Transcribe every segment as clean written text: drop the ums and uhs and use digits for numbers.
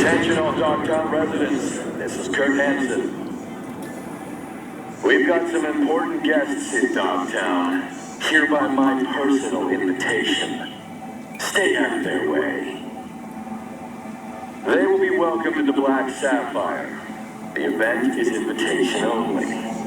Attention all Dogtown residents, this is Kurt Hansen. We've got some important guests in Dogtown. Hereby my personal invitation. Stay out of their way. They will be welcomed to the Black Sapphire. The event is invitation only.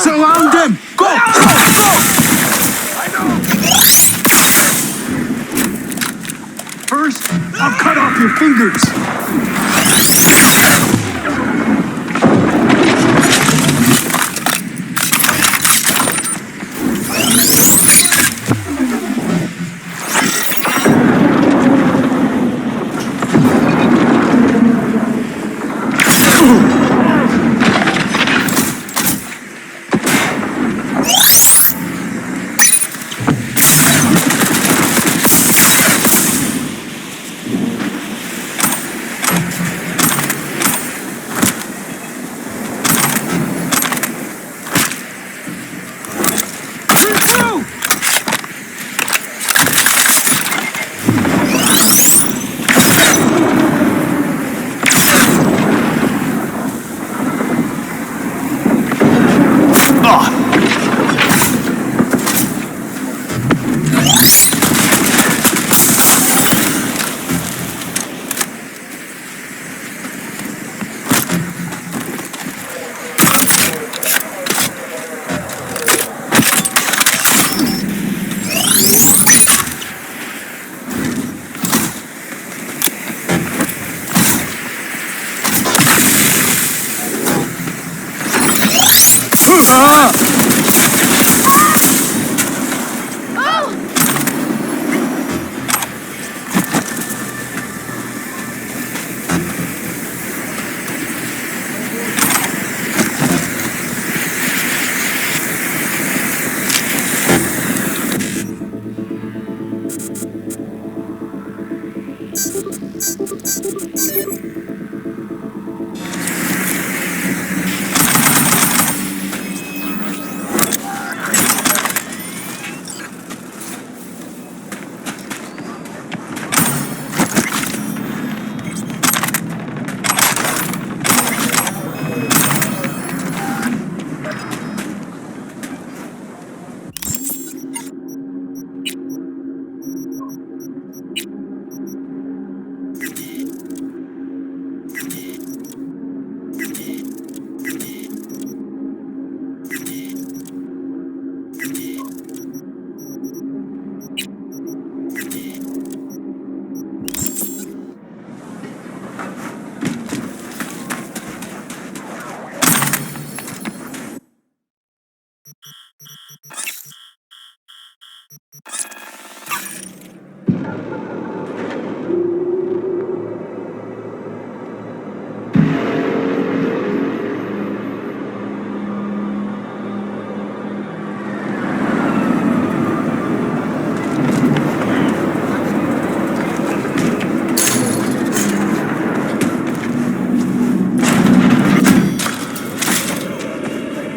Surround him! Go! First, I'll cut off your fingers.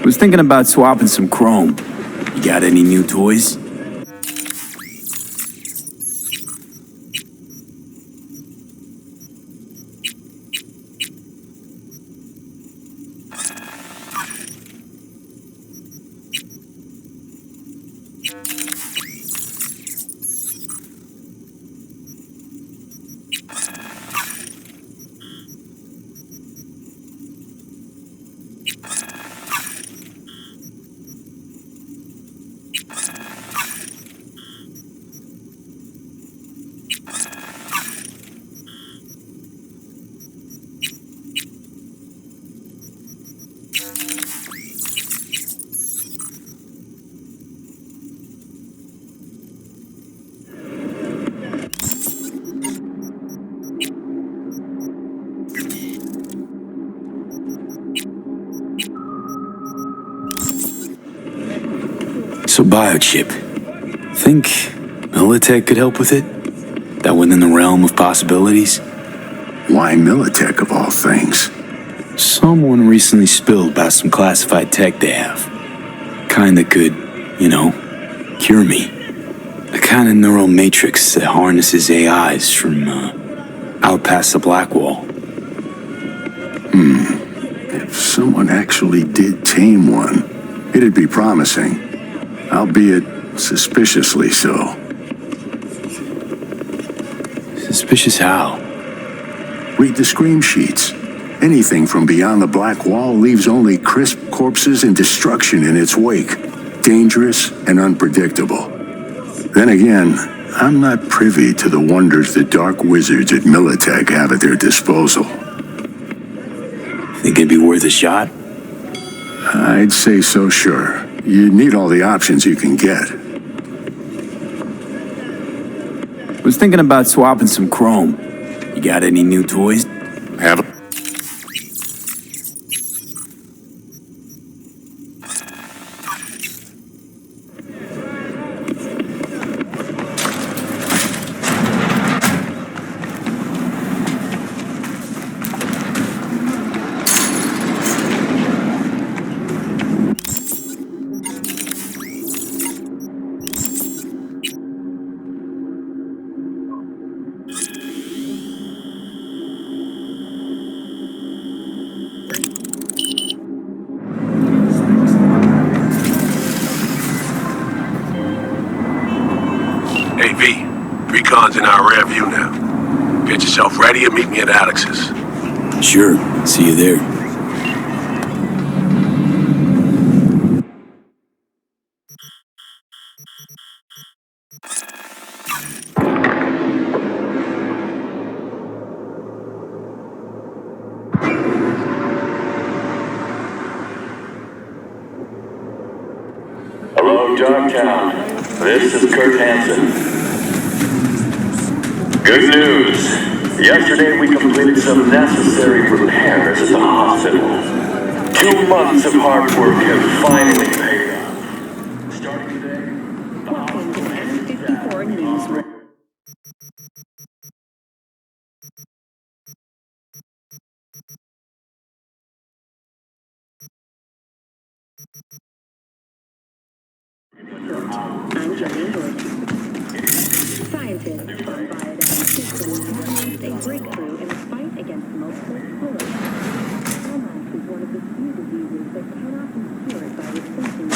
Was thinking about swapping some chrome. You got any new toys? So biochip. Think Militech could help with it? That within the realm of possibilities? Why Militech of all things? Someone recently spilled about some classified tech they have. Kinda could, cure me. A kind of neural matrix that harnesses AIs from, out past the Black Wall. If someone actually did tame one, it'd be promising. Albeit suspiciously so. Suspicious how? Read the scream sheets. Anything from beyond the Black Wall leaves only crisp corpses and destruction in its wake. Dangerous and unpredictable. Then again, I'm not privy to the wonders the dark wizards at Militech have at their disposal. Think it'd be worth a shot? I'd say so, sure. You need all the options you can get. Was thinking about swapping some chrome. You got any new toys? Have a Hey, V. Recon's in our rear view now. Get yourself ready and meet me at Alex's. Sure. See you there. Hello, Dogtown. This is Kurt Hansen. Good news. Yesterday we completed some necessary repairs at the hospital. 2 months of hard work have finally paid off. Starting today, the hospital has 54 News. I'm Jenny Bush. Scientists from Biodynamic Systems have made a breakthrough in the fight against multiple sclerosis. MS is one of the few diseases that cannot be cured by replacing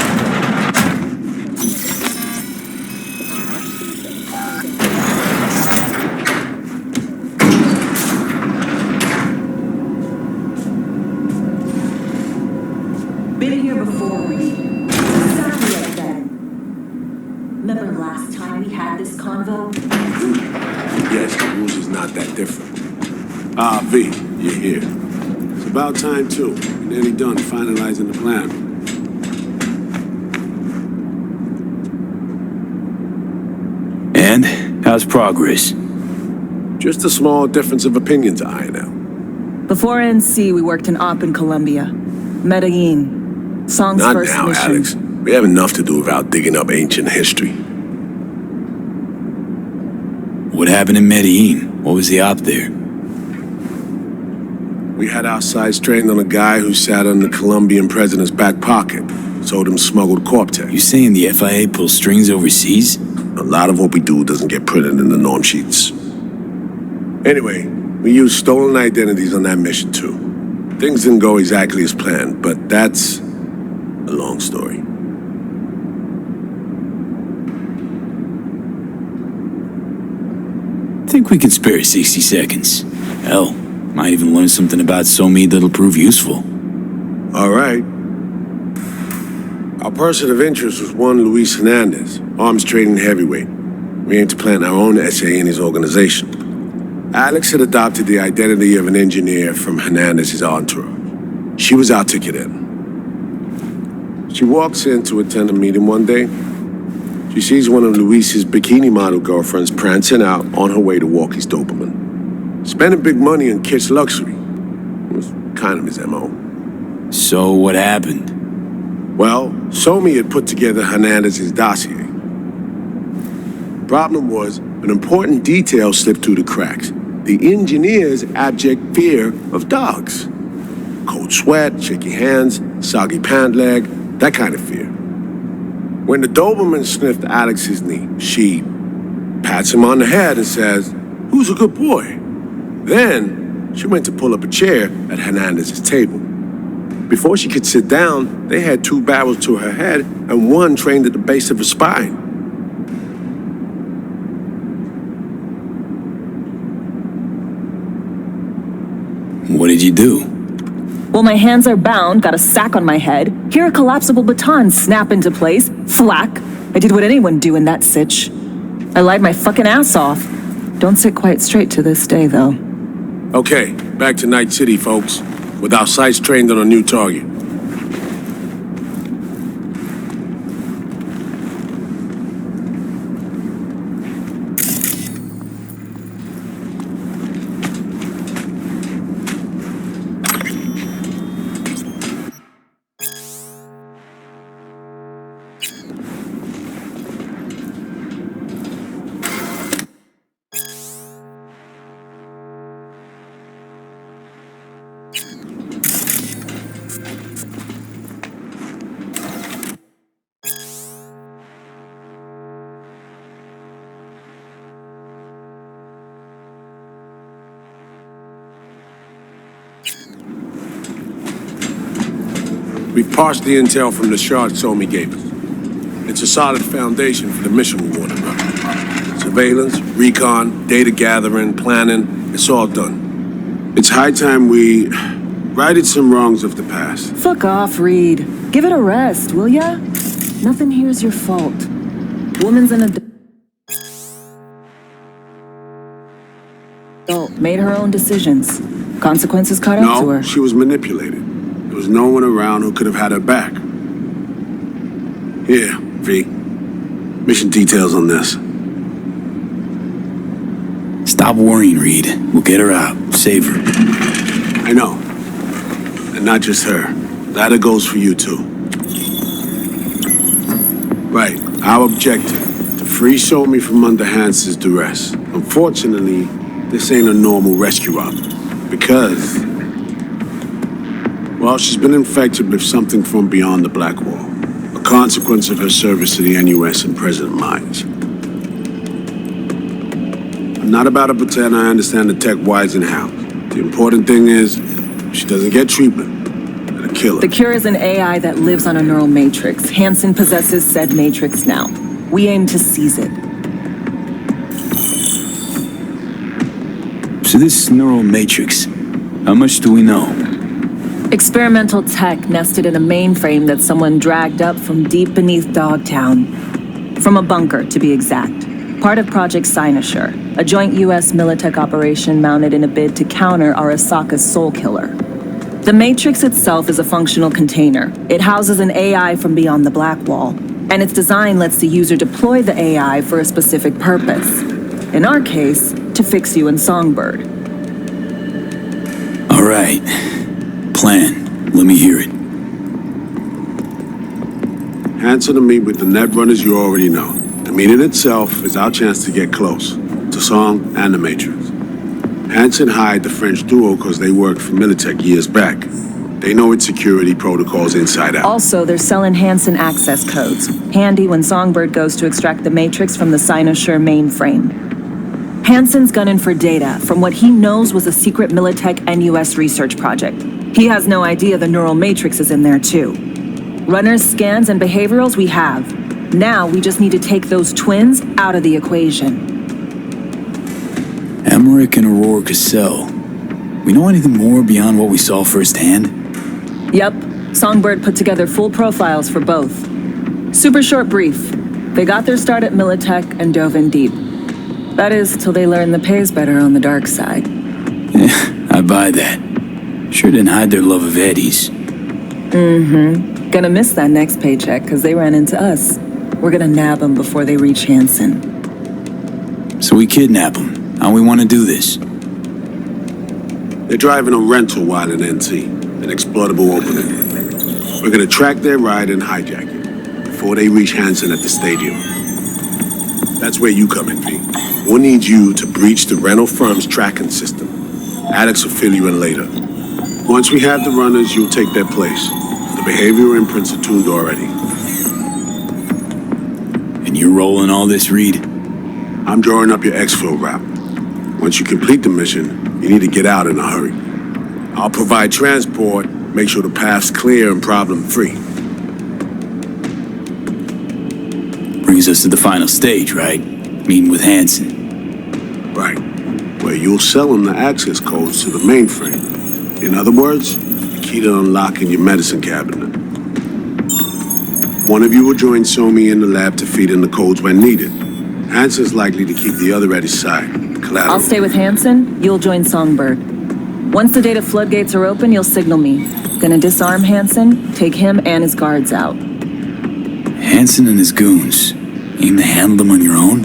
Been here before, Reed. Sorry again. Remember last time we had this convo? Yes, the rules is not that different. Ah, V, you're here. It's about time, too. We're nearly done finalizing the plan. And how's progress? Just a small difference of opinion to iron out. Before NC, we worked in Op in Colombia. Medellin. Song's Not first now, mission. Alex. We have enough to do without digging up ancient history. What happened in Medellin? What was the op there? We had our sights trained on a guy who sat in the Colombian president's back pocket. Sold him smuggled corp tech. You saying the FIA pulls strings overseas? A lot of what we do doesn't get printed in the norm sheets. Anyway, we used stolen identities on that mission too. Things didn't go exactly as planned, but that's a long story. I think we can spare 60 seconds. Hell, might even learn something about SOMI that'll prove useful. All right. Our person of interest was one Luis Hernandez, arms trading heavyweight. We aim to plant our own SA in his organization. Alex had adopted the identity of an engineer from Hernandez's entourage. She was our ticket in. She walks in to attend a meeting one day. She sees one of Luis's bikini model girlfriends prancing out on her way to walk his Doberman. Spending big money on kitsch luxury was kind of his MO. So what happened? Well, Somi had put together Hernandez's dossier. Problem was, an important detail slipped through the cracks. The engineer's abject fear of dogs. Cold sweat, shaky hands, soggy pant leg, that kind of fear. When the Doberman sniffed Alex's knee, she pats him on the head and says, "Who's a good boy?" Then she went to pull up a chair at Hernandez's table. Before she could sit down, they had two barrels to her head and one trained at the base of her spine. What did you do? Well, my hands are bound, got a sack on my head. Here a collapsible baton snap into place. Thwack. I did what anyone do in that sitch. I lied my fucking ass off. Don't sit quite straight to this day, though. Okay, back to Night City, folks. With our sights trained on a new target. We've parsed the intel from the shards Somi gave us. It's a solid foundation for the mission we want to run. Surveillance, recon, data gathering, planning, it's all done. It's high time we righted some wrongs of the past. Fuck off, Reed. Give it a rest, will ya? Nothing here's your fault. Woman's an adult, made her own decisions. Consequences caught up to her. No, she was manipulated. There was no one around who could have had her back. Here, V. Mission details on this. Stop worrying, Reed. We'll get her out. Save her. I know. And not just her. That goes for you, too. Right. Our objective. To free Somi from under Hans's duress. Unfortunately, this ain't a normal rescue op. Because... well, she's been infected with something from beyond the Black Wall. A consequence of her service to the NUS and President Mines. I'm not about to pretend I understand the tech whys and hows. The important thing is, she doesn't get treatment. It'll kill her. The cure is an AI that lives on a neural matrix. Hansen possesses said matrix now. We aim to seize it. So this neural matrix, how much do we know? Experimental tech nested in a mainframe that someone dragged up from deep beneath Dogtown. From a bunker, to be exact. Part of Project Cynosure, a joint U.S. Militech operation mounted in a bid to counter Arasaka's Soul Killer. The Matrix itself is a functional container. It houses an AI from beyond the Black Wall, and its design lets the user deploy the AI for a specific purpose. In our case, to fix you in Songbird. All right. Plan. Let me hear it. Hansen to meet with the net runners you already know. The meeting itself is our chance to get close. To Song and the Matrix. Hansen hired the French duo because they worked for Militech years back. They know its security protocols inside out. Also, they're selling Hansen access codes. Handy when Songbird goes to extract the Matrix from the Cynosure mainframe. Hansen's gunning for data from what he knows was a secret Militech NUS research project. He has no idea the neural matrix is in there too. Runners, scans, and behaviorals we have. Now we just need to take those twins out of the equation. Emmerich and Aurora Cassell. We know anything more beyond what we saw firsthand? Yep. Songbird put together full profiles for both. Super short brief. They got their start at Militech and dove in deep. That is, till they learned the pay's better on the dark side. Yeah, I buy that. Sure didn't hide their love of Eddie's. Mm-hmm. Gonna miss that next paycheck because they ran into us. We're gonna nab them before they reach Hansen. So we kidnap them. How we want to do this? They're driving a rental while in NT, an exploitable opening. We're gonna track their ride and hijack it before they reach Hansen at the stadium. That's where you come in, V. We'll need you to breach the rental firm's tracking system. Alex will fill you in later. Once we have the runners, you'll take their place. The behavioral imprints are tuned already. And you're rolling all this, Reed? I'm drawing up your exfil route. Once you complete the mission, you need to get out in a hurry. I'll provide transport, make sure the path's clear and problem-free. Brings us to the final stage, right? Meeting with Hansen. Right. Where you'll sell them the access codes to the mainframe. In other words, the key to unlocking your medicine cabinet. One of you will join Somi in the lab to feed in the codes when needed. Hansen's likely to keep the other at his side. Collateral. I'll stay with Hansen, you'll join Songbird. Once the data floodgates are open, you'll signal me. Gonna disarm Hansen, take him and his guards out. Hansen and his goons. Aim to handle them on your own?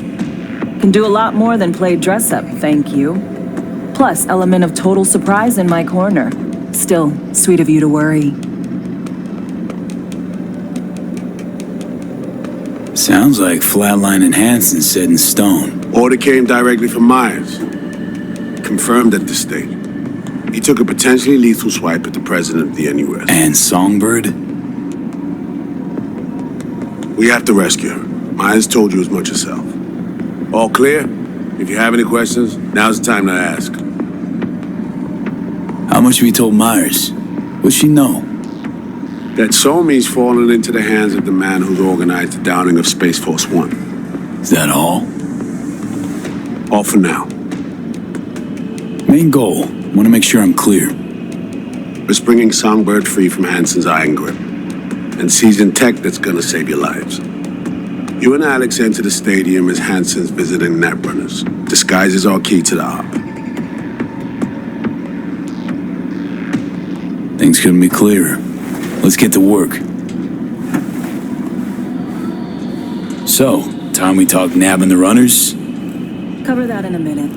Can do a lot more than play dress-up, thank you. Plus, element of total surprise in my corner. Still, sweet of you to worry. Sounds like Flatline and Hansen set in stone. Order came directly from Myers. Confirmed at this stage. He took a potentially lethal swipe at the president of the NUS. And Songbird? We have to rescue her. Myers told you as much herself. All clear? If you have any questions, now's the time to ask. How much have you told Myers? What's she know? That Somi's fallen into the hands of the man who's organized the downing of Space Force One. Is that all? All for now. Main goal. Want to make sure I'm clear. It's bringing Songbird free from Hansen's iron grip. And seizing tech that's gonna save your lives. You and Alex enter the stadium as Hansen's visiting netrunners. Disguise is our key to the op. Things couldn't be clearer. Let's get to work. So, time we talk nabbing the runners? Cover that in a minute.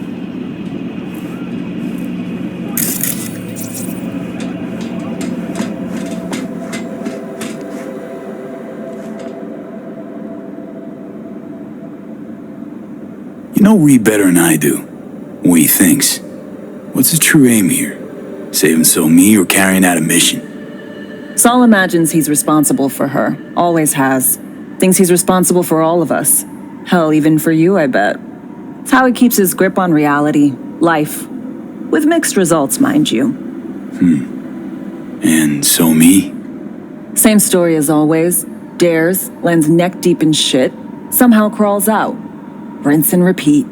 You know Reed better than I do. What he thinks. What's his true aim here? Saving Somi or carrying out a mission? Saul imagines he's responsible for her. Always has. Thinks he's responsible for all of us. Hell, even for you, I bet. It's how he keeps his grip on reality, life. With mixed results, mind you. And Somi? Same story as always. Dares, lands neck deep in shit, somehow crawls out. Rinse and repeat.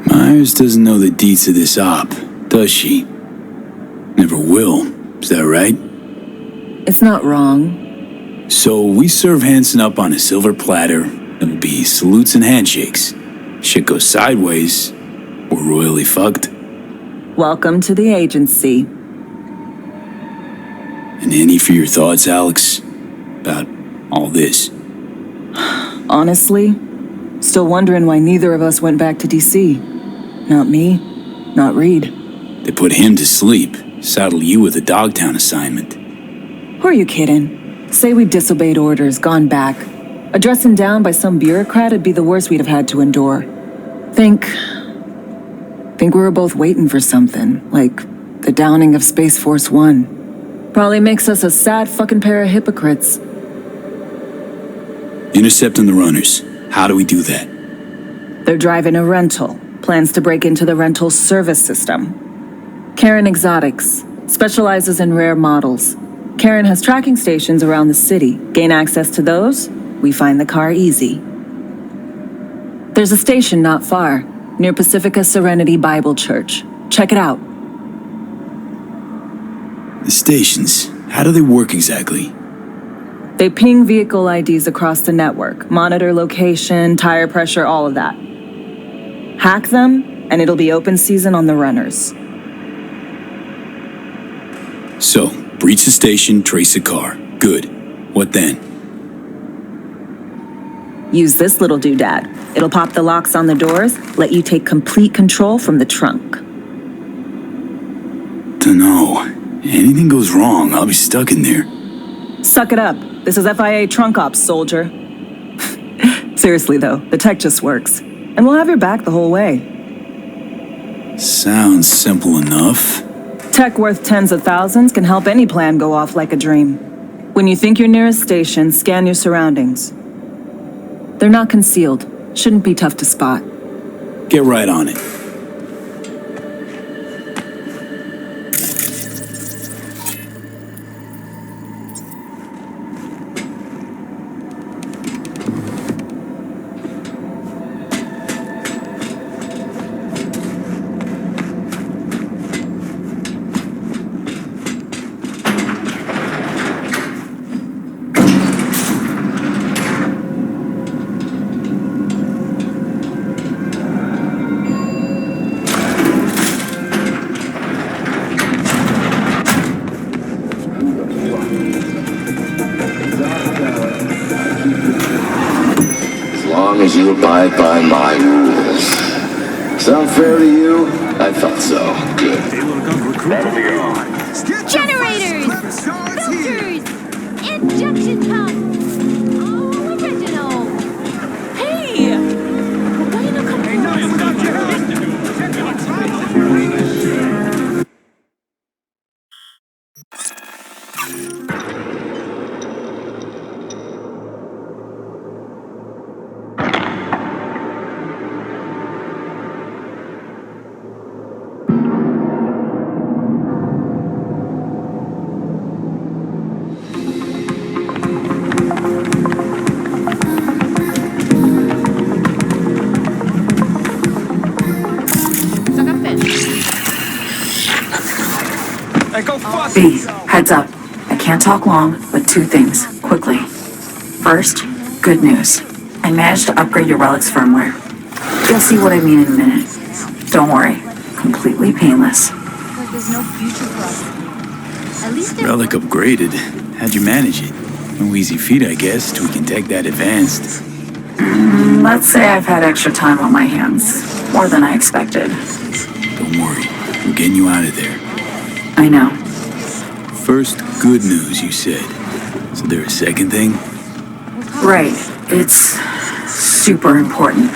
Myers doesn't know the deets of this op, does she? Never will. Is that right? It's not wrong. So we serve Hansen up on a silver platter. It'll be salutes and handshakes. Shit goes sideways. We're royally fucked. Welcome to the agency. And any for your thoughts, Alex? About all this? Honestly, still wondering why neither of us went back to DC. Not me, not Reed. They put him to sleep. Saddle you with a Dogtown assignment. Who are you kidding? Say we disobeyed orders, gone back. A dressing down by some bureaucrat would be the worst we'd have had to endure. Think Think we were both waiting for something, like the downing of Space Force One. Probably makes us a sad fucking pair of hypocrites. Intercepting the runners. How do we do that? They're driving a rental. Plans to break into the rental service system. Karen Exotics specializes in rare models. Karen has tracking stations around the city. Gain access to those, we find the car easy. There's a station not far, near Pacifica Serenity Bible Church. Check it out. The stations, how do they work exactly? They ping vehicle IDs across the network, monitor location, tire pressure, all of that. Hack them, and it'll be open season on the runners. So, breach the station, trace the car. Good. What then? Use this little doodad. It'll pop the locks on the doors, let you take complete control from the trunk. Dunno. Anything goes wrong, I'll be stuck in there. Suck it up. This is FIA trunk ops, soldier. Seriously though, the tech just works. And we'll have your back the whole way. Sounds simple enough. Tech worth tens of thousands can help any plan go off like a dream. When you think you're near a station, scan your surroundings. They're not concealed. Shouldn't be tough to spot. Get right on it. As you abide by my rules. Sound fair to you? I thought so. Good. That'll be all. Generators! Filters! Injection pumps! All original! Hey! Why you not coming B, heads up. I can't talk long, but two things, quickly. First, good news. I managed to upgrade your relic's firmware. You'll see what I mean in a minute. Don't worry, completely painless. Like there's no future for us. At least Relic upgraded. How'd you manage it? No easy feat, I guess, tweaking tech that advanced. Let's say I've had extra time on my hands. More than I expected. Don't worry, we're getting you out of there. I know. First, good news, you said. So there a second thing? Right. It's super important.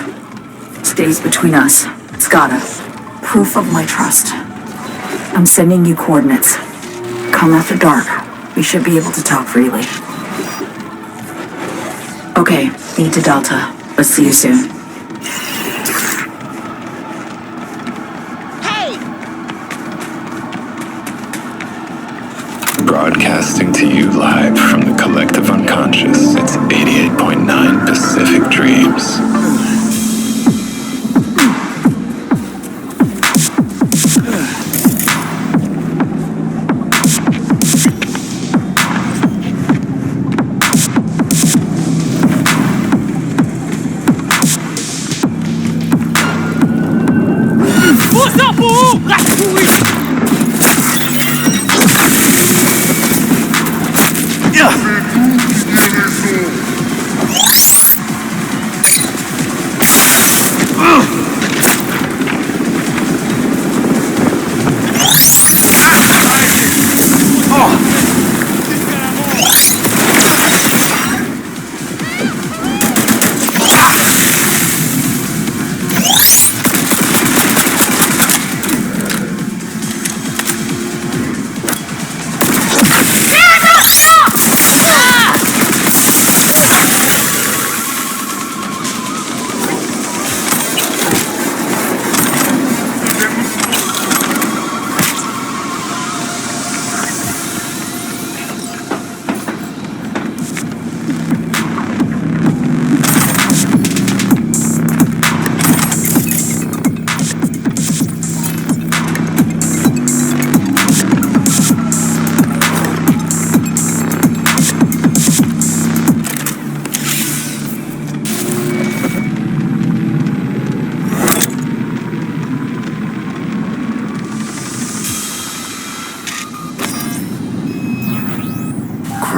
Stays between us. It's gotta. Proof of my trust. I'm sending you coordinates. Come after dark. We should be able to talk freely. Okay, need to Delta. Let's see you soon. Broadcasting to you live from the collective unconscious. It's 88.9 Pacific Dreams.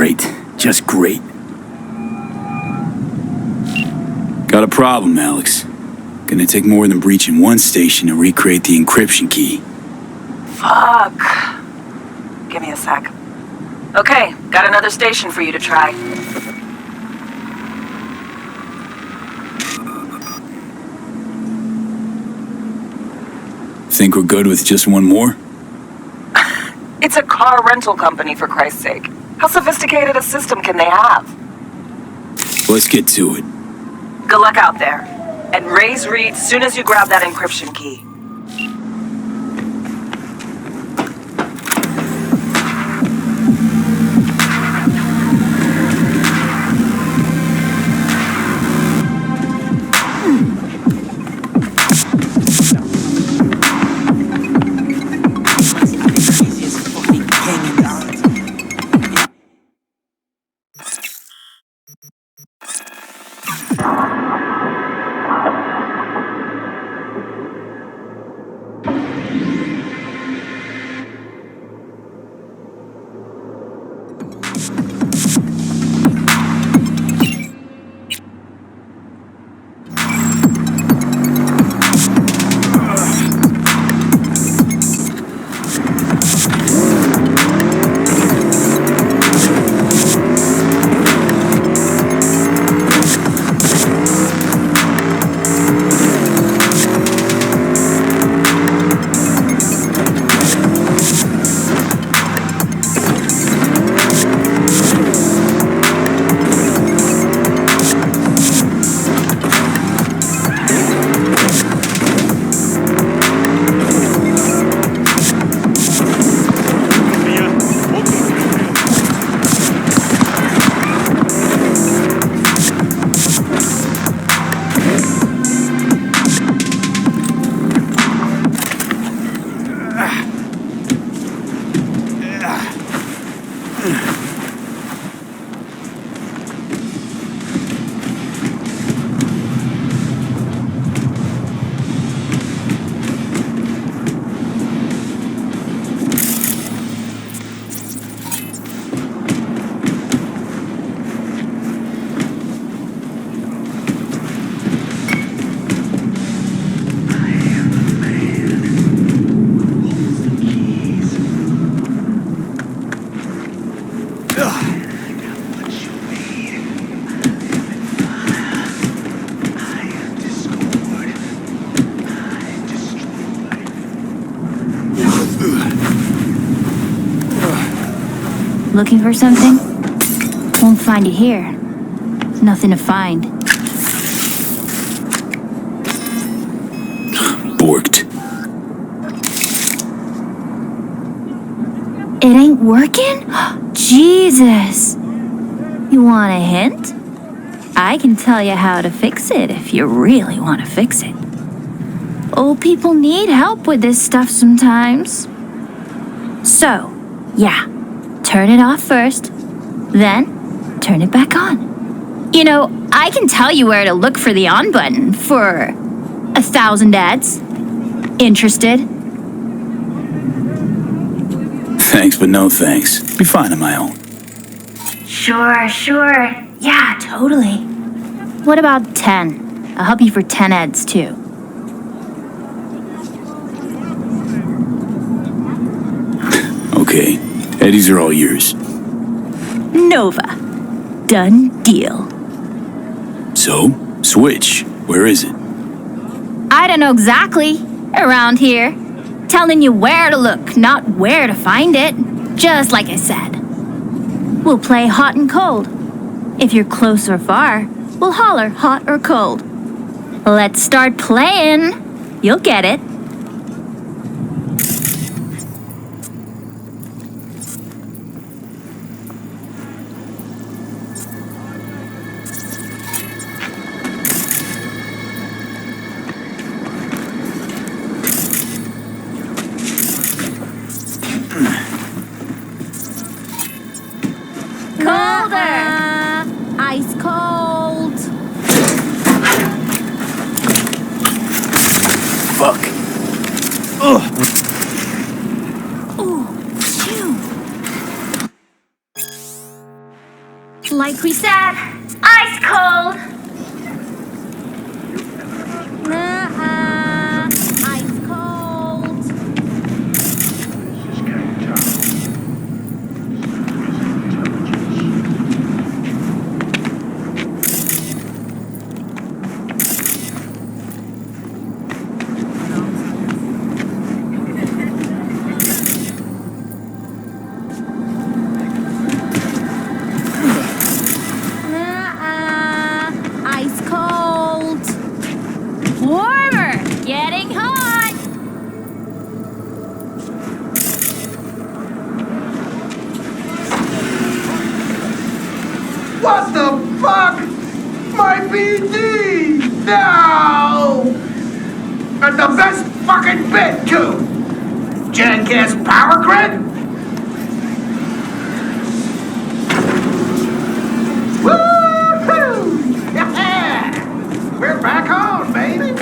Great. Just great. Got a problem, Alex. Gonna take more than breaching one station to recreate the encryption key. Fuck. Give me a sec. Okay, got another station for you to try. Think we're good with just one more? It's a car rental company, for Christ's sake. How sophisticated a system can they have? Let's get to it. Good luck out there. And raise Reed soon as you grab that encryption key. Looking for something? Won't find it here. Nothing to find. Borked. It ain't working? Jesus! You want a hint? I can tell you how to fix it if you really want to fix it. Old people need help with this stuff sometimes. So, yeah, turn it off first, then turn it back on. You know, I can tell you where to look for the on button for 1,000 ads. Interested? Thanks, but no thanks. Be fine on my own. Sure. Yeah, totally. What about 10? I'll help you for 10 ads too. Okay, Eddies are all yours. Nova. Done deal. So, switch. Where is it? I don't know exactly. Around here. Telling you where to look, not where to find it. Just like I said. We'll play hot and cold. If you're close or far, we'll holler hot or cold. Let's start playing. You'll get it. Ice cold. Fuck. Ugh. Ooh, phew. Like we said, ice cold. Ice cold. Ice cold. Warmer. Getting hot. What the fuck? My BD! No! And the best fucking bit, too! Jackass power grid? Woo-hoo! Yeah! We're back on, baby!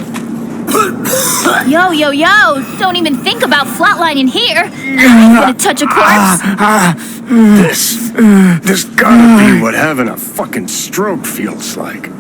Yo, yo, yo! Don't even think about flatlining here. I ain't gonna touch a corpse. This gotta be what having a fucking stroke feels like.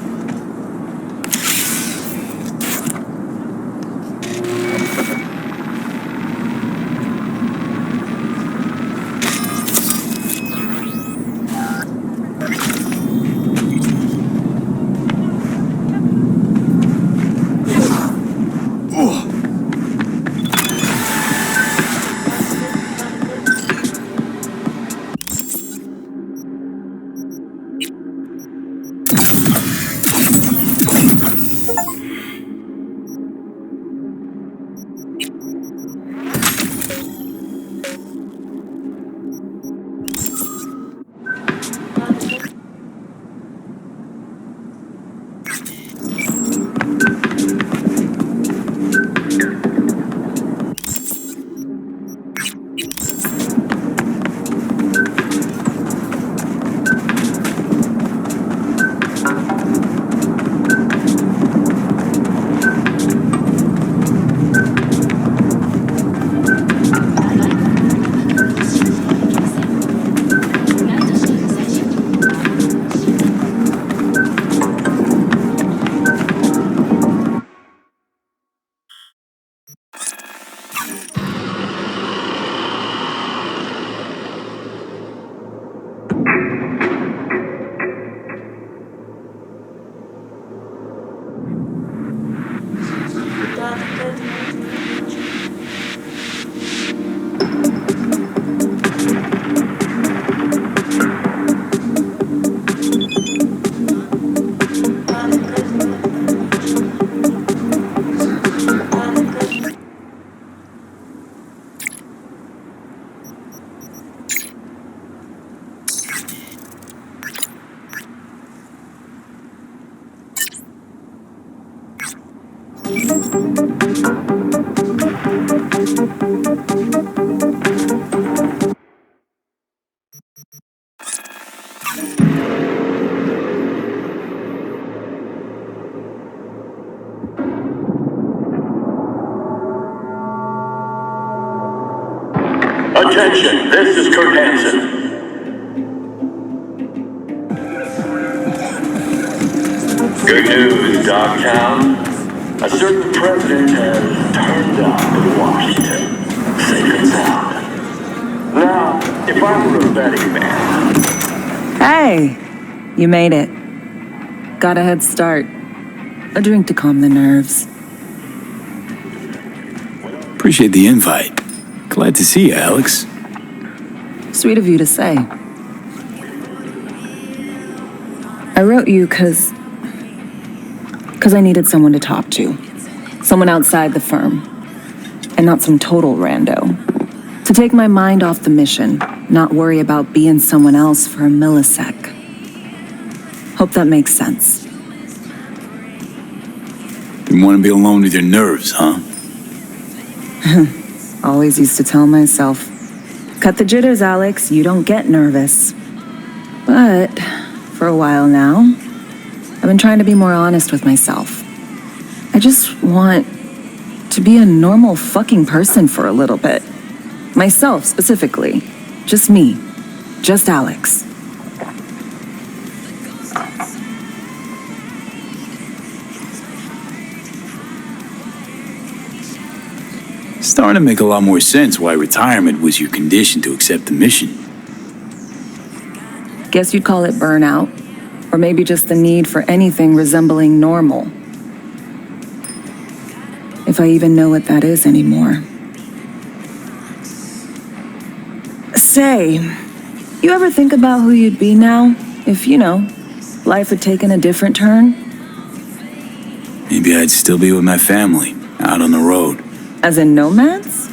Attention, this is Kurt Hansen. Good news, Dogtown. A certain president has turned up in Washington. Safe and sound. Now, if I were a betting man... Hey, you made it. Got a head start. A drink to calm the nerves. Appreciate the invite. Glad to see you, Alex. Sweet of you to say. I wrote you because I needed someone to talk to. Someone outside the firm. And not some total rando. To take my mind off the mission, not worry about being someone else for a millisec. Hope that makes sense. Didn't want to be alone with your nerves, huh? Always used to tell myself, cut the jitters, Alex, you don't get nervous. But for a while now, I've been trying to be more honest with myself. I just want to be a normal fucking person for a little bit. Myself, specifically. Just me. Just Alex. starting to make a lot more sense why retirement was your condition to accept the mission. Guess you'd call it burnout. Or maybe just the need for anything resembling normal. If I even know what that is anymore. Say, you ever think about who you'd be now if, life had taken a different turn? Maybe I'd still be with my family, out on the road. As in nomads?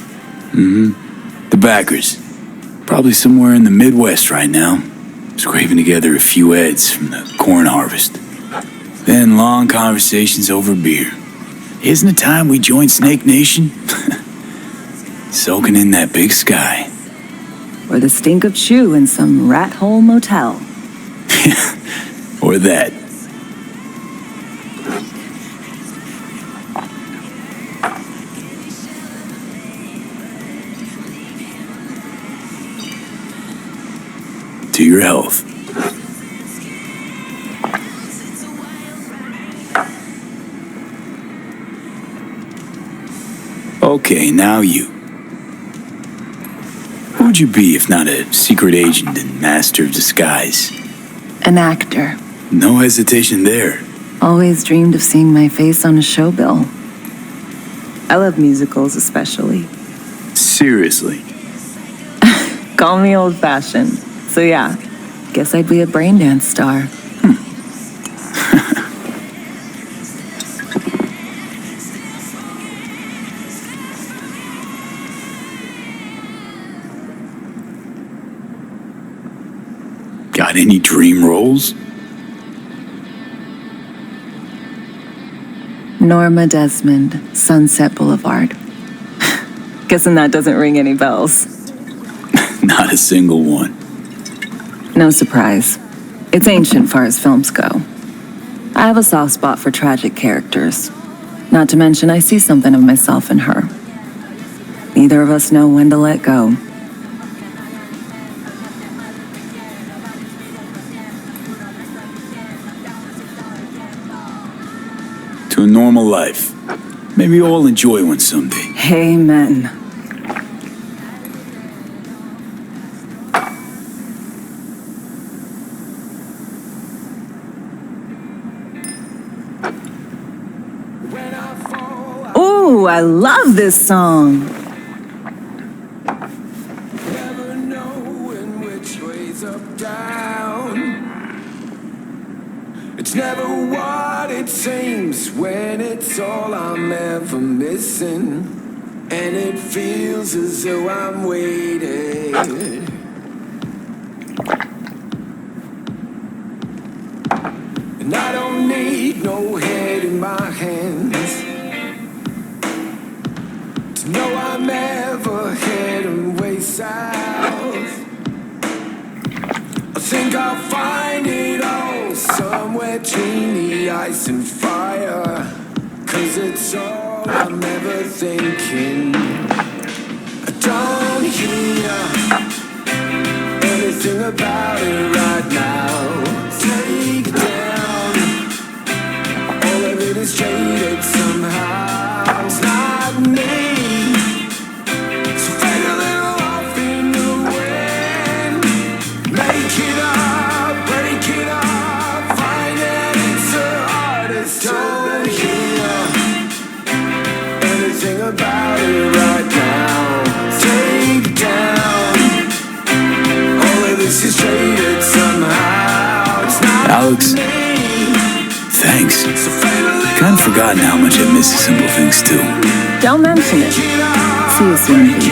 Mm-hmm. The backers. Probably somewhere in the Midwest right now. Scraping together a few heads from the corn harvest. Then long conversations over beer. Isn't it time we joined Snake Nation? Soaking in that big sky. Or the stink of chew in some rat hole motel. Or that. To your health. Okay, now you. Who would you be if not a secret agent and master of disguise? An actor. No hesitation there. Always dreamed of seeing my face on a show bill. I love musicals especially. Seriously. Call me old-fashioned. So yeah, guess I'd be a braindance star. Got any dream roles? Norma Desmond, Sunset Boulevard. Guessing that doesn't ring any bells. Not a single one. No surprise. It's ancient far as films go. I have a soft spot for tragic characters. Not to mention I see something of myself in her. Neither of us know when to let go. To a normal life. Maybe we'll enjoy one someday. Amen. Ooh, I love this song. Never knowing which way's up, down. It's never what it seems when it's all I'm ever missing. And it feels as though I'm waiting. And I don't need no head in my hands to know I'm ever heading way south. I think I'll find it all somewhere between the ice and fire. 'Cause it's all I'm ever thinking. I don't hear anything about it right now. Take down all of it is traded somehow. It's not me. So fade a little off in the wind. Make it up, break it up. Find that it's the hardest to hear anything about it right now. Take down all of this is traded somehow. It's not Alex, me. thanks. Kinda forgotten how much I miss the simple things too. Don't mention it. See you soon, B.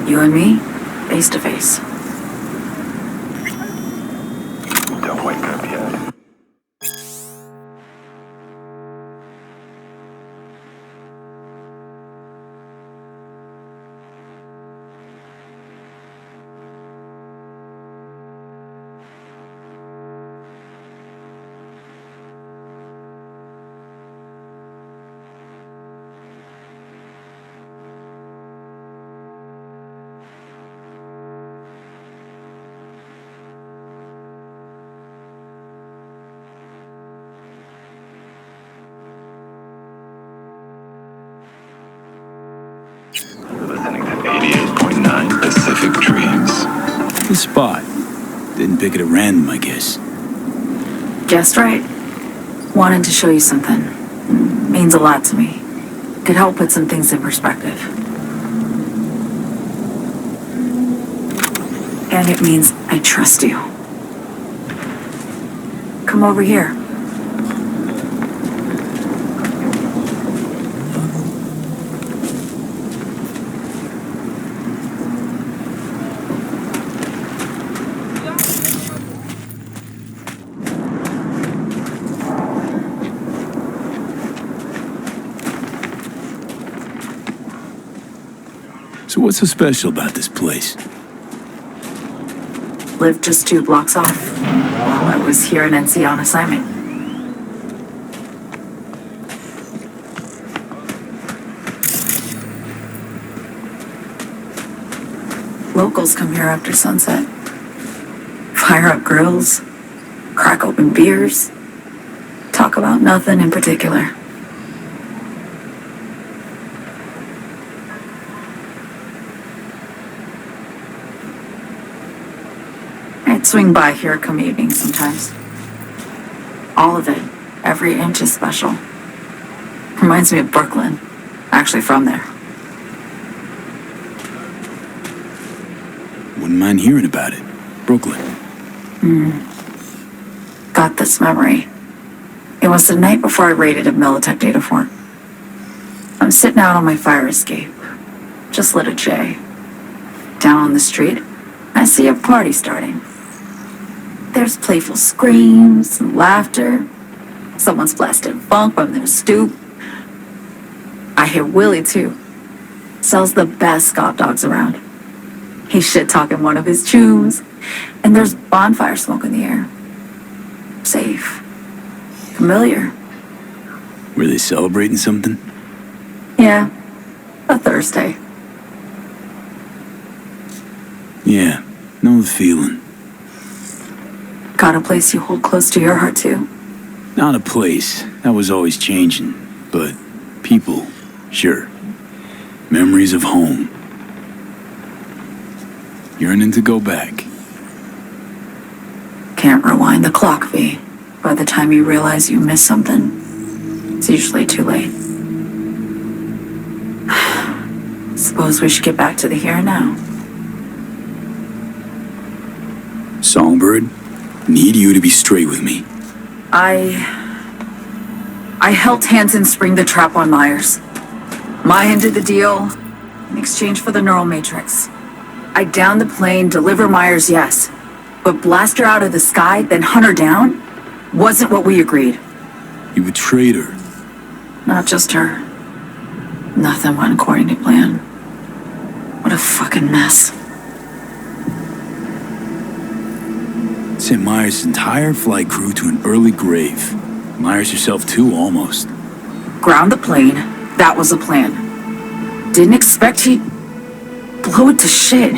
You and me, face to face. Don't wake up yet. Listening to 88.9 Pacific Dreams. Good spot. Didn't pick it at random, I guess. Guessed right. Wanted to show you something. Means a lot to me. Could help put some things in perspective. And it means I trust you. Come over here. So what's so special about this place? Lived just 2 blocks off while I was here in NC on assignment. Locals come here after sunset. Fire up grills, crack open beers, talk about nothing in particular. I'd swing by here come evening sometimes. All of it, every inch is special. Reminds me of Brooklyn. Actually from there. Wouldn't mind hearing about it. Brooklyn. Got this memory. It was the night before I raided a Militech data fort. I'm sitting out on my fire escape. Just lit a J. Down on the street, I see a party starting. There's playful screams and laughter. Someone's blasting funk from their stoop. I hear Willie, too. Sells the best Scott dogs around. He's shit-talking one of his tunes, and there's bonfire smoke in the air. Safe. Familiar. Were they celebrating something? Yeah. A Thursday. Yeah, know the feeling. Got a place you hold close to your heart, too? Not a place. That was always changing. But people, sure. Memories of home. Yearning to go back. Can't rewind the clock, V. By the time you realize you missed something, it's usually too late. Suppose we should get back to the here and now. Songbird, need you to be straight with me. I helped Hansen spring the trap on Myers. Maya did the deal in exchange for the neural matrix. I downed the plane, deliver Myers, yes. But blast her out of the sky, then hunt her down, wasn't what we agreed. You betrayed her. Not just her. Nothing went according to plan. What a fucking mess. Sent Myers' entire flight crew to an early grave. Myers herself too, almost. Ground the plane, that was the plan. Didn't expect he'd blow it to shit.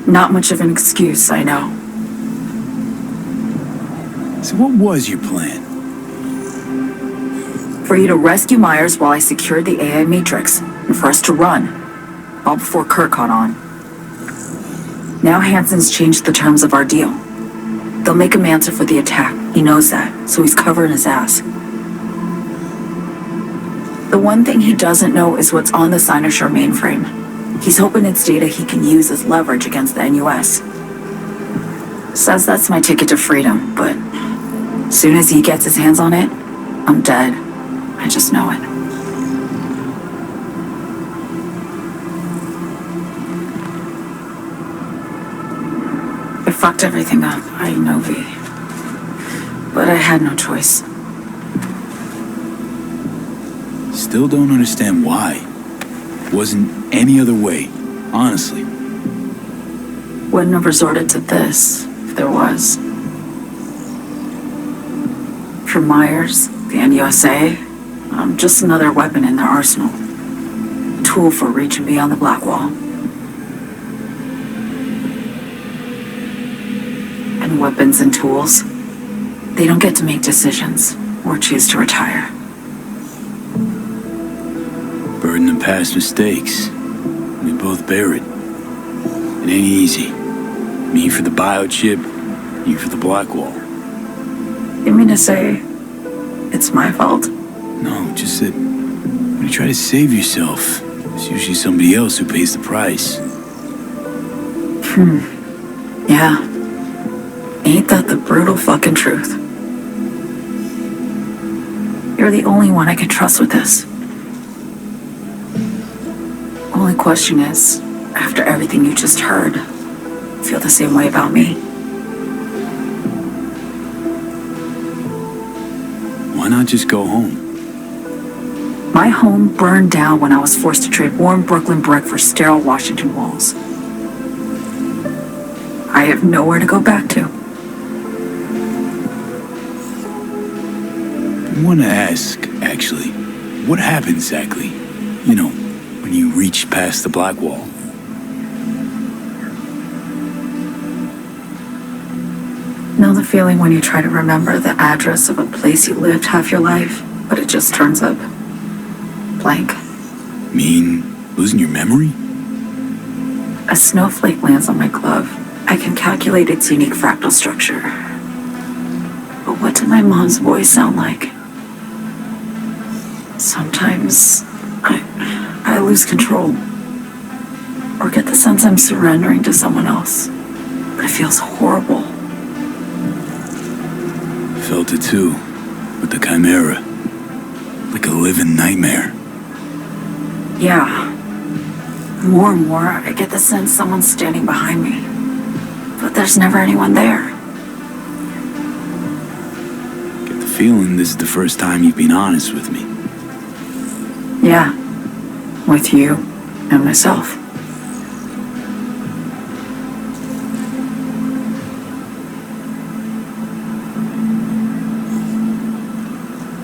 Not much of an excuse, I know. So what was your plan? For you to rescue Myers while I secured the AI matrix, and for us to run, all before Kurt caught on. Now Hansen's changed the terms of our deal. They'll make him answer for the attack. He knows that, so he's covering his ass. The one thing he doesn't know is what's on the Cynosure mainframe. He's hoping it's data he can use as leverage against the NUS. Says that's my ticket to freedom, but as soon as he gets his hands on it, I'm dead. I just know it. fucked everything up, I know, V. But I had no choice. Still don't understand why. Wasn't any other way, honestly. Wouldn't have resorted to this if there was. For Myers, the NUSA, I'm just another weapon in their arsenal. Tool for reaching beyond the Black Wall. And weapons and tools, they don't get to make decisions or choose to retire. Burden of past mistakes. We both bear it. It ain't easy. Me for the biochip, you for the Black Wall. You mean to say it's my fault? No, just that when you try to save yourself, it's usually somebody else who pays the price. Yeah. Ain't that the brutal fucking truth? You're the only one I can trust with this. Only question is, after everything you just heard, feel the same way about me? Why not just go home? My home burned down when I was forced to trade warm Brooklyn brick for sterile Washington walls. I have nowhere to go back to. I want to ask, actually, what happened exactly? You know, when you reached past the Black Wall. Know the feeling when you try to remember the address of a place you lived half your life, but it just turns up blank? Mean losing your memory? A snowflake lands on my glove. I can calculate its unique fractal structure. But what did my mom's voice sound like? Sometimes I lose control. Or get the sense I'm surrendering to someone else. But it feels horrible. Felt it too, with the Chimera. Like a living nightmare. Yeah. More and more, I get the sense someone's standing behind me. But there's never anyone there. Get the feeling this is the first time you've been honest with me. Yeah. With you and myself.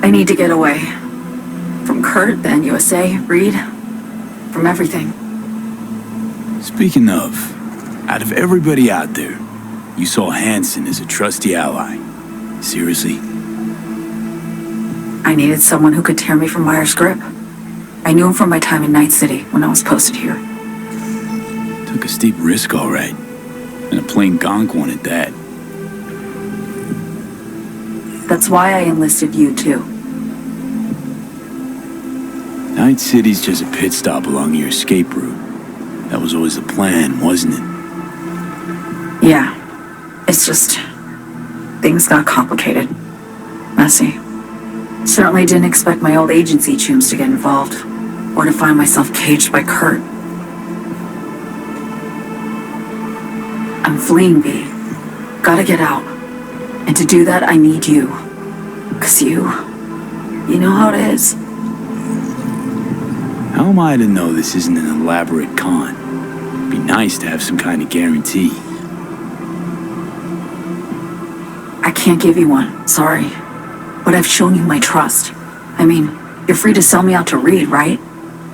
I need to get away. From Kurt, the NUSA, Reed, from everything. Speaking of, out of everybody out there, you saw Hansen as a trusty ally. Seriously? I needed someone who could tear me from Myers' grip. I knew him from my time in Night City when I was posted here. Took a steep risk, all right. And a plain gonk one at that. That's why I enlisted you, too. Night City's just a pit stop along your escape route. That was always the plan, wasn't it? Yeah. It's just... things got complicated. Messy. Certainly didn't expect my old agency chooms to get involved. Or to find myself caged by Kurt. I'm fleeing, V. Gotta get out. And to do that, I need you. 'Cause you know how it is. How am I to know this isn't an elaborate con? Be nice to have some kind of guarantee. I can't give you one, sorry. But I've shown you my trust. I mean, you're free to sell me out to Reed, right?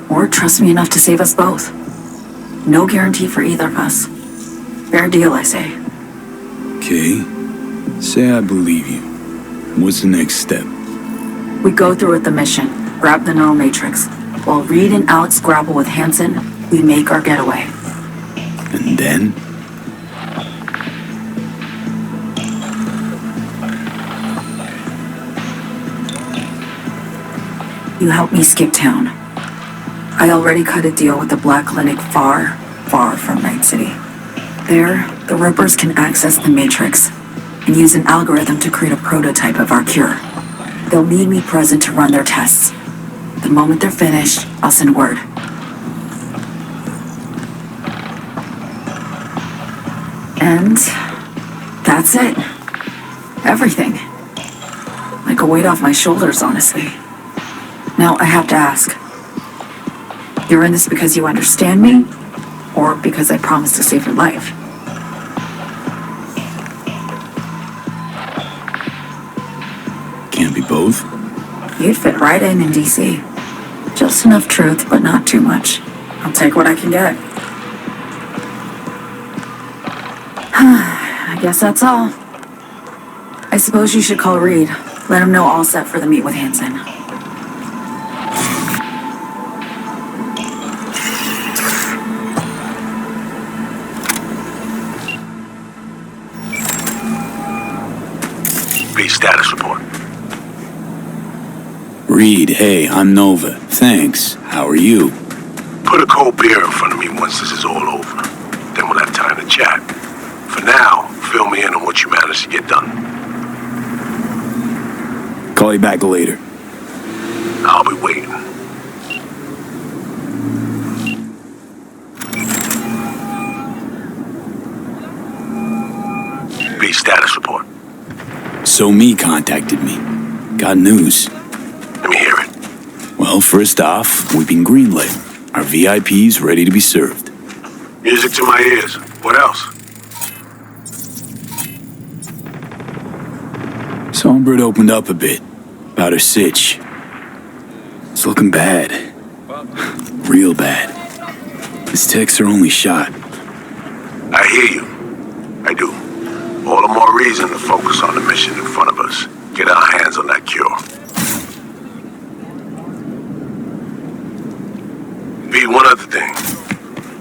Or trust me enough to save us both. No guarantee for either of us. Fair deal, I say. Okay. Say I believe you. What's the next step? We go through with the mission, grab the neural matrix. While Reed and Alex grapple with Hansen, we make our getaway. And then? You help me skip town. I already cut a deal with the Black Clinic far, far from Night City. There, the Rippers can access the Matrix and use an algorithm to create a prototype of our cure. They'll need me present to run their tests. The moment they're finished, I'll send word. And That's it. Everything. Like a weight off my shoulders, honestly. Now, I have to ask. You're in this because you understand me? Or because I promised to save your life? Can't be both. You'd fit right in DC. Just enough truth, but not too much. I'll take what I can get. I guess that's all. I suppose you should call Reed. Let him know all set for the meet with Hansen. Read status report. Reed, hey, I'm Nova. Thanks. How are you? Put a cold beer in front of me once this is all over. Then we'll have time to chat. For now, fill me in on what you managed to get done. Call you back later. I'll be waiting. Read status report. So Me contacted me. Got news. Let me hear it. Well, first off, we've been greenlit. Our VIP's ready to be served. Music to my ears. What else? Songbird opened up a bit about her sitch. It's looking bad. Real bad. His tech's her only shot. I hear you. I do. All the more reason to focus on the mission in front of us. Get our hands on that cure. Be one other thing.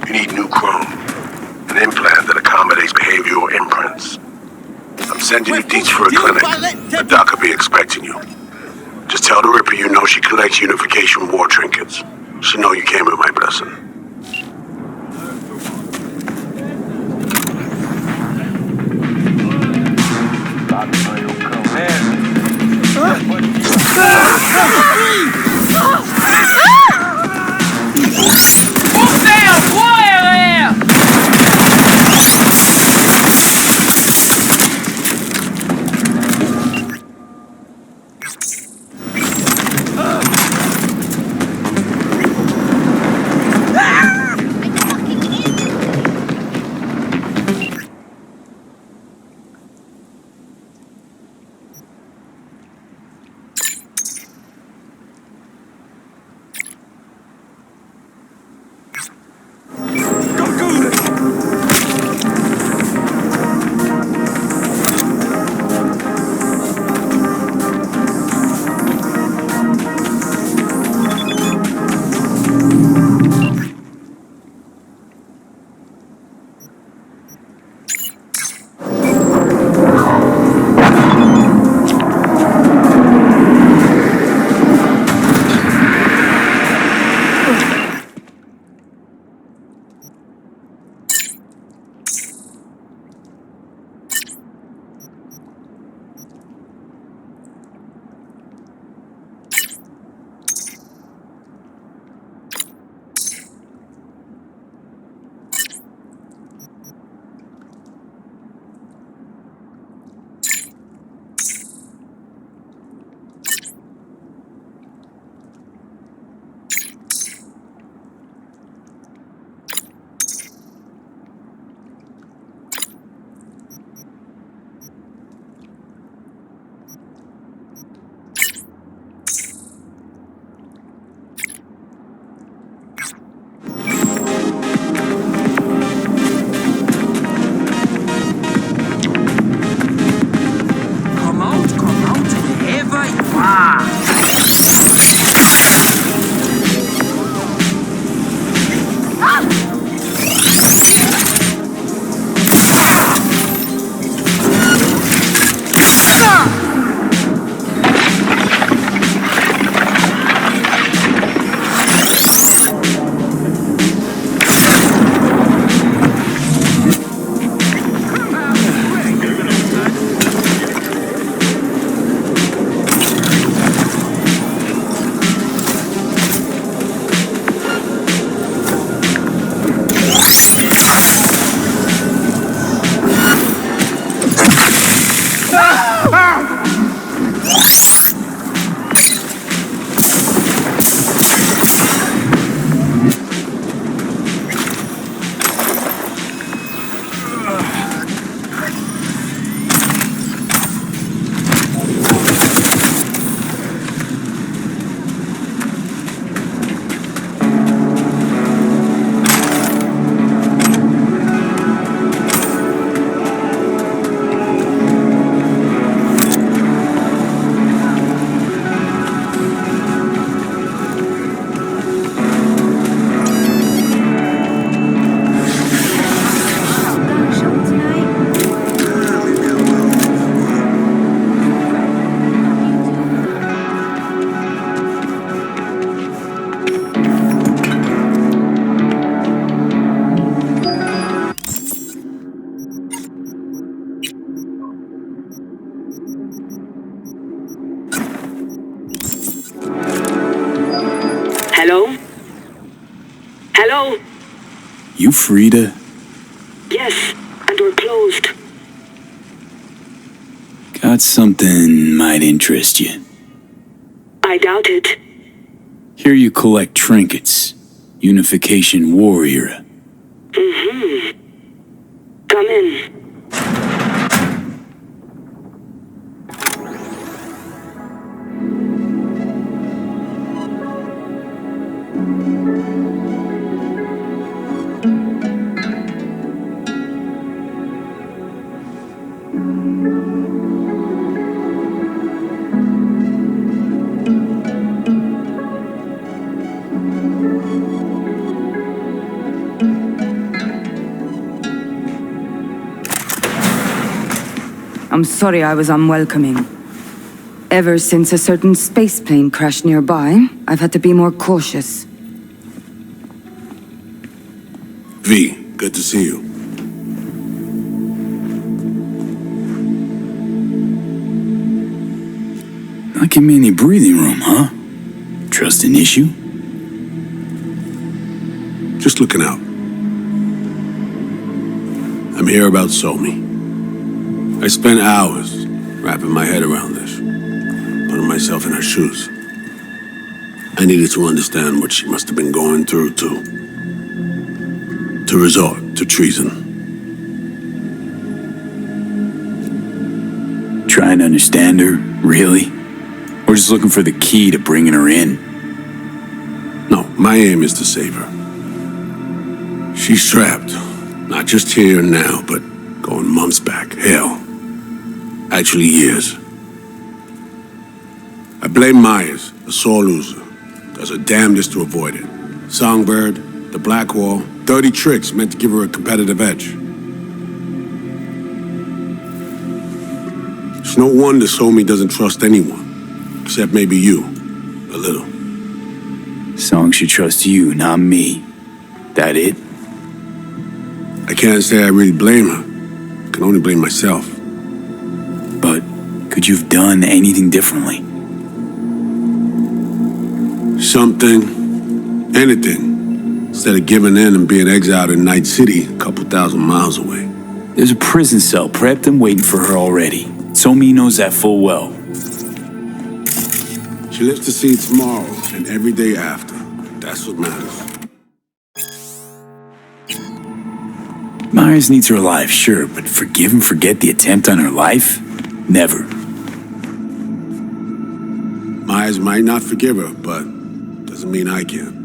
You need new chrome. An implant that accommodates behavioral imprints. I'm sending you deets for a clinic. The doc will be expecting you. Just tell the Ripper you know she collects unification war trinkets. She'll know you came with my blessing. Hello? You free to? Yes, and we're closed. Got something might interest you. I doubt it. Here you collect trinkets. Unification warrior. Mm-hmm. Come in. I'm sorry I was unwelcoming. Ever since a certain space plane crashed nearby, I've had to be more cautious. V, good to see you. Not give me any breathing room, huh? Trust an issue? Just looking out. I'm here about Somi. I spent hours wrapping my head around this, putting myself in her shoes. I needed to understand what she must have been going through to resort to treason. Trying to understand her, really? Or just looking for the key to bringing her in? No, my aim is to save her. She's trapped, not just here and now, but going months back. Hell. Actually, years. I blame Myers, a sore loser. Does her damnedest to avoid it. Songbird, the Black Wall, dirty tricks meant to give her a competitive edge. It's no wonder Somi doesn't trust anyone, except maybe you, a little. Song should trust you, not me. That it? I can't say I really blame her. I can only blame myself. But could you have done anything differently? Something. Anything. Instead of giving in and being exiled in Night City, a couple thousand miles away. There's a prison cell prepped and waiting for her already. Somi knows that full well. She lives to see tomorrow and every day after. That's what matters. Myers needs her alive, sure, but forgive and forget the attempt on her life? Never. Myers might not forgive her, but doesn't mean I can.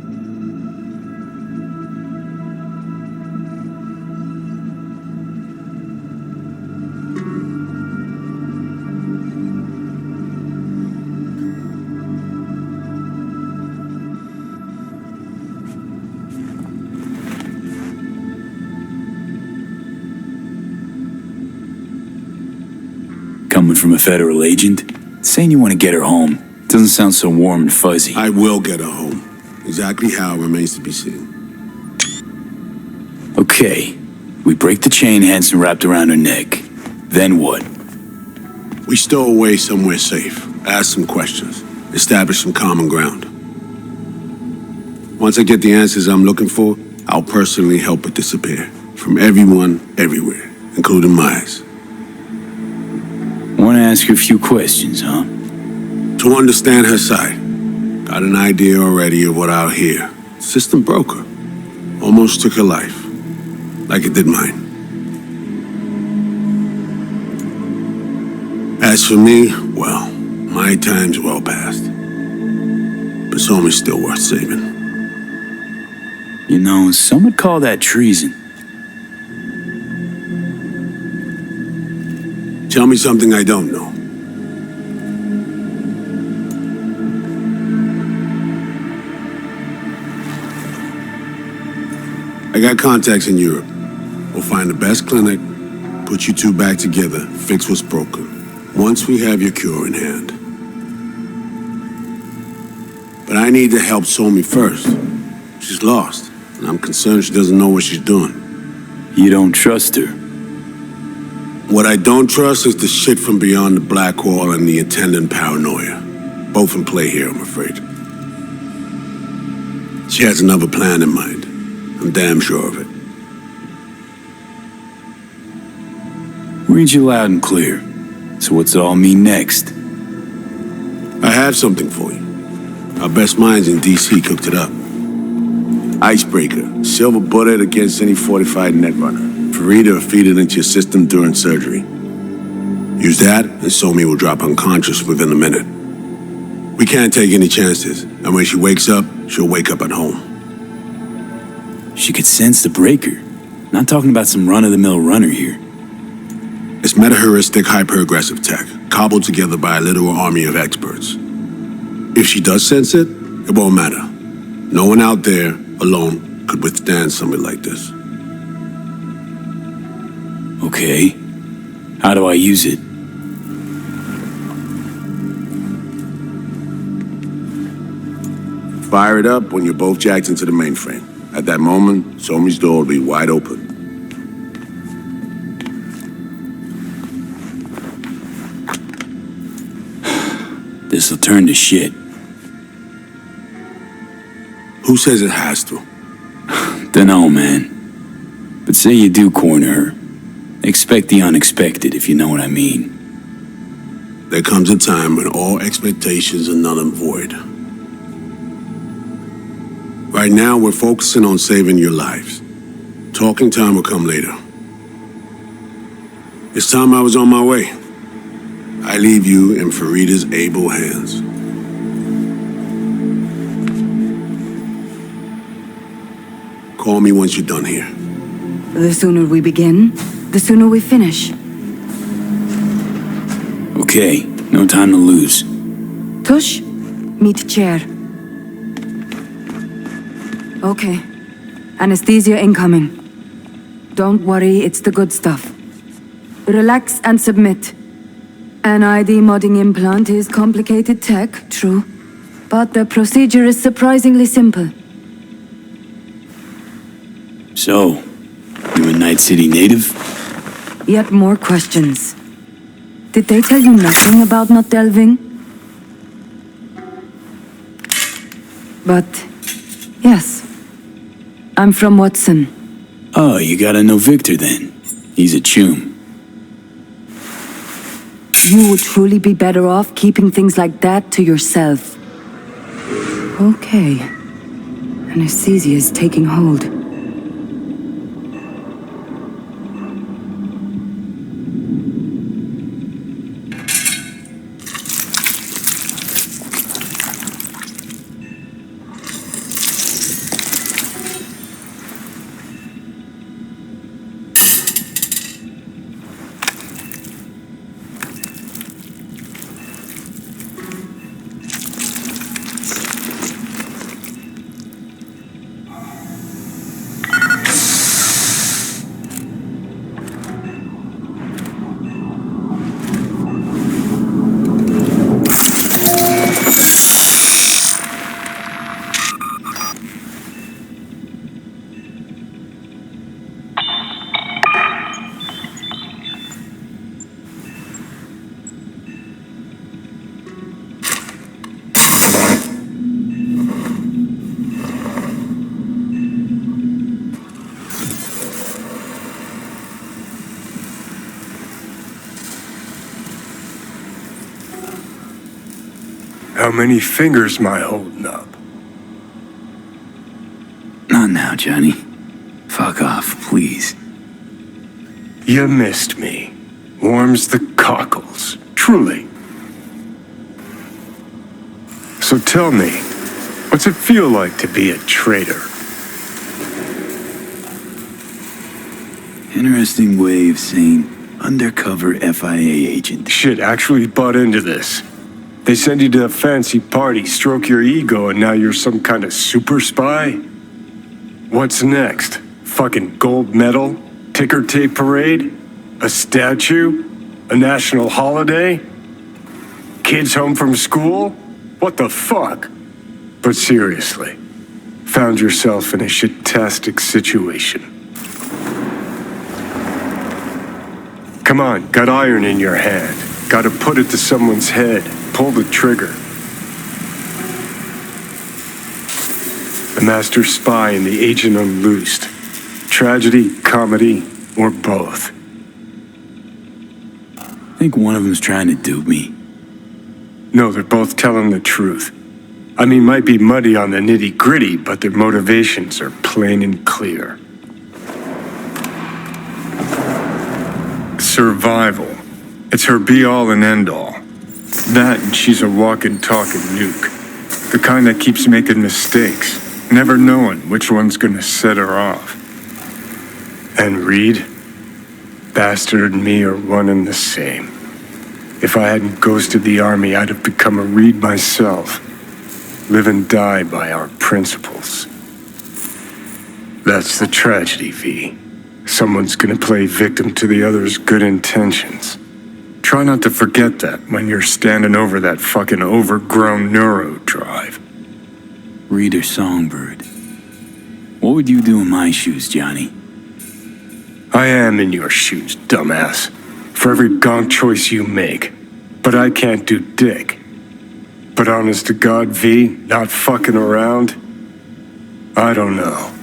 Coming from a federal agent? Saying you want to get her home doesn't sound so warm and fuzzy. I will get her home. Exactly how remains to be seen. Okay. We break the chain Hanson wrapped around her neck. Then what? We stow away somewhere safe. Ask some questions. Establish some common ground. Once I get the answers I'm looking for, I'll personally help her disappear. From everyone, everywhere, including Myers. Want to ask you a few questions, huh? To understand her side. Got an idea already of what I'll hear. System broke her. Almost took her life. Like it did mine. As for me, well, my time's well past. But Somi's still worth saving. You know, some would call that treason. Tell me something I don't know. I got contacts in Europe. We'll find the best clinic, put you two back together, fix what's broken. Once we have your cure in hand. But I need to help Somi first. She's lost, and I'm concerned she doesn't know what she's doing. You don't trust her? What I don't trust is the shit from beyond the Black Wall and the attendant paranoia. Both in play here, I'm afraid. She has another plan in mind. I'm damn sure of it. Read you loud and clear. So what's it all mean next? I have something for you. Our best minds in D.C. cooked it up. Icebreaker, silver bullet against any fortified netrunner. Farida will feed it into your system during surgery. Use that, and Somi will drop unconscious within a minute. We can't take any chances, and when she wakes up, she'll wake up at home. She could sense the breaker. Not talking about some run-of-the-mill runner here. It's meta-heuristic hyper-aggressive tech, cobbled together by a literal army of experts. If she does sense it, it won't matter. No one out there, alone, could withstand something like this. Okay. How do I use it? Fire it up when you're both jacked into the mainframe. At that moment, Somi's door will be wide open. This'll turn to shit. Who says it has to? Dunno, man. But say you do corner her. Expect the unexpected, if you know what I mean. There comes a time when all expectations are null and void. Right now, we're focusing on saving your lives. Talking time will come later. It's time I was on my way. I leave you in Farida's able hands. Call me once you're done here. The sooner we begin, the sooner we finish. Okay, no time to lose. Tush, meet chair. Okay. Anesthesia incoming. Don't worry, it's the good stuff. Relax and submit. An ID modding implant is complicated tech, true. But the procedure is surprisingly simple. So, you a Night City native? Yet more questions. Did they tell you nothing about not delving? But, yes. I'm from Watson. Oh, you gotta know Victor then. He's a chum. You would truly be better off keeping things like that to yourself. Okay. Anesthesia is taking hold. How many fingers am I holding up? Not now, Johnny. Fuck off, please. You missed me. Warms the cockles. Truly. So tell me, what's it feel like to be a traitor? Interesting way of saying undercover FIA agent. Shit, actually butt into this. They send you to a fancy party, stroke your ego, and now you're some kind of super spy? What's next? Fucking gold medal? Ticker tape parade? A statue? A national holiday? Kids home from school? What the fuck? But seriously, found yourself in a shit-tastic situation. Come on, got iron in your hand. Gotta put it to someone's head. Pull the trigger. The master spy and the agent unloosed. Tragedy, comedy, or both. I think one of them's trying to dupe me. No, they're both telling the truth. I mean, might be muddy on the nitty-gritty, but their motivations are plain and clear. Survival. It's her be-all and end-all. That and she's a walking, talking nuke. The kind that keeps making mistakes, never knowing which one's gonna set her off. And Reed? Bastard and me are one and the same. If I hadn't ghosted the army, I'd have become a Reed myself. Live and die by our principles. That's the tragedy, V. Someone's gonna play victim to the other's good intentions. Try not to forget that when you're standing over that fucking overgrown neuro drive. Reader Songbird. What would you do in my shoes, Johnny? I am in your shoes, dumbass. For every gonk choice you make. But I can't do dick. But honest to God, V, not fucking around? I don't know.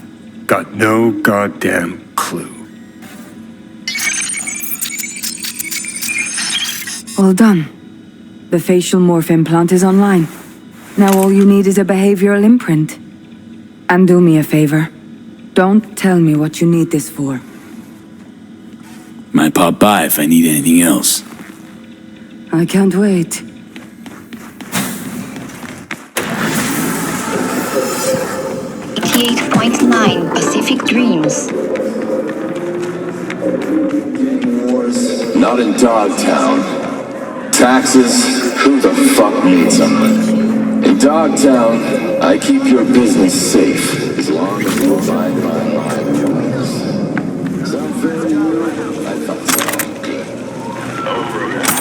Got no goddamn clue. All done. The facial morph implant is online. Now all you need is a behavioral imprint. And do me a favor. Don't tell me what you need this for. Might pop by if I need anything else. I can't wait. Pacific Dreams. Not in Dogtown. Taxes? Who the fuck needs them? In Dogtown, I keep your business safe as long as you abide by my rules. Sound fair to you? I thought so. Good. Over.